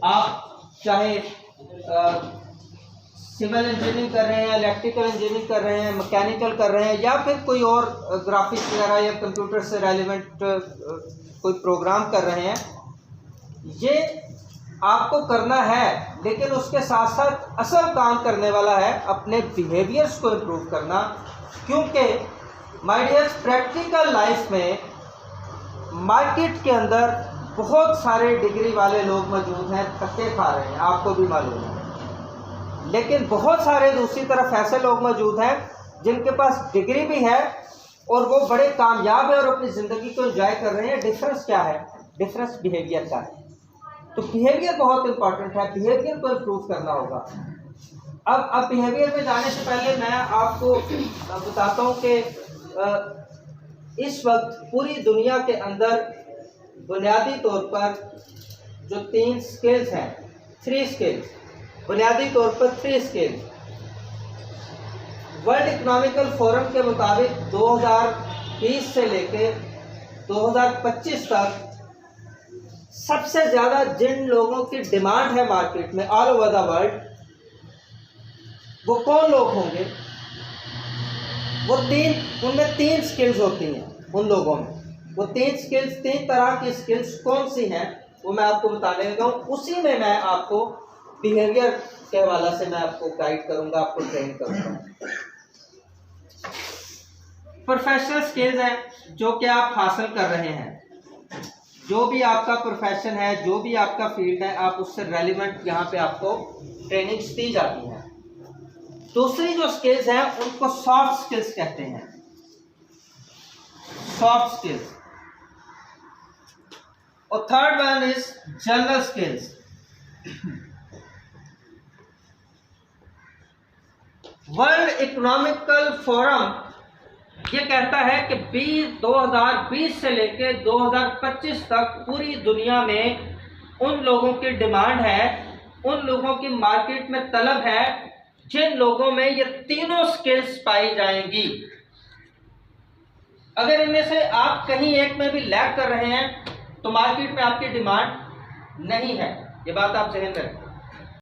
आप चाहे civil engineering कर रहे हैं, इलेक्ट्रिकल इंजीनियरिंग कर रहे हैं, मैकेनिकल कर रहे हैं, या फिर कोई और ग्राफिक्स वगैरह या कंप्यूटर से रेलिवेंट कोई प्रोग्राम कर रहे हैं, ये आपको करना है। लेकिन उसके साथ साथ असल काम करने वाला है अपने बिहेवियर्स को इम्प्रूव करना, क्योंकि माय डियर्स प्रैक्टिकल लाइफ में मार्केट के अंदर बहुत सारे डिग्री वाले लोग मौजूद हैं, धक्के खा रहे हैं, आपको भी मालूम है। लेकिन बहुत सारे दूसरी तरफ ऐसे लोग मौजूद हैं जिनके पास डिग्री भी है और वो बड़े कामयाब है और अपनी ज़िंदगी को एंजॉय कर रहे हैं। डिफरेंस क्या है? डिफरेंस बिहेवियर का है। तो बिहेवियर बहुत इंपॉर्टेंट है, बिहेवियर को इम्प्रूव करना होगा। अब बिहेवियर में जाने से पहले मैं आपको बताता हूँ कि इस वक्त पूरी दुनिया के अंदर बुनियादी तौर पर जो 3 स्किल्स हैं, 3 स्किल्स, बुनियादी तौर पर 3 स्किल्स, वर्ल्ड इकोनॉमिकल फोरम के मुताबिक 2020 से लेकर 2025 तक सबसे ज़्यादा जिन लोगों की डिमांड है मार्केट में ऑल ओवर द वर्ल्ड, वो कौन लोग होंगे? वो उनमें 3 स्किल्स होती हैं उन लोगों में। वो 3 स्किल्स, 3 तरह की स्किल्स कौन सी हैं वो मैं आपको बताने लगा हूँ। उसी में मैं आपको बिहेवियर के हवाला से मैं आपको गाइड करूँगा, आपको ट्रेन करूँगा। प्रोफेशनल स्किल्स हैं जो कि आप हासिल कर रहे हैं, जो भी आपका प्रोफेशन है, जो भी आपका फील्ड है, आप उससे रेलिवेंट यहाँ पे आपको ट्रेनिंग्स दी जाती हैं। दूसरी जो स्किल्स हैं उनको सॉफ्ट स्किल्स कहते हैं, सॉफ्ट स्किल्स। और third one is general skills. World economical forum ये कहता है कि 2020 से लेकर 2025 तक पूरी दुनिया में उन लोगों की डिमांड है, उन लोगों की मार्केट में तलब है जिन लोगों में ये तीनों स्किल्स पाई जाएंगी। अगर इनमें से आप कहीं एक में भी लैग कर रहे हैं तो मार्केट में आपकी डिमांड नहीं है। ये बात आप ज़हन में रखें।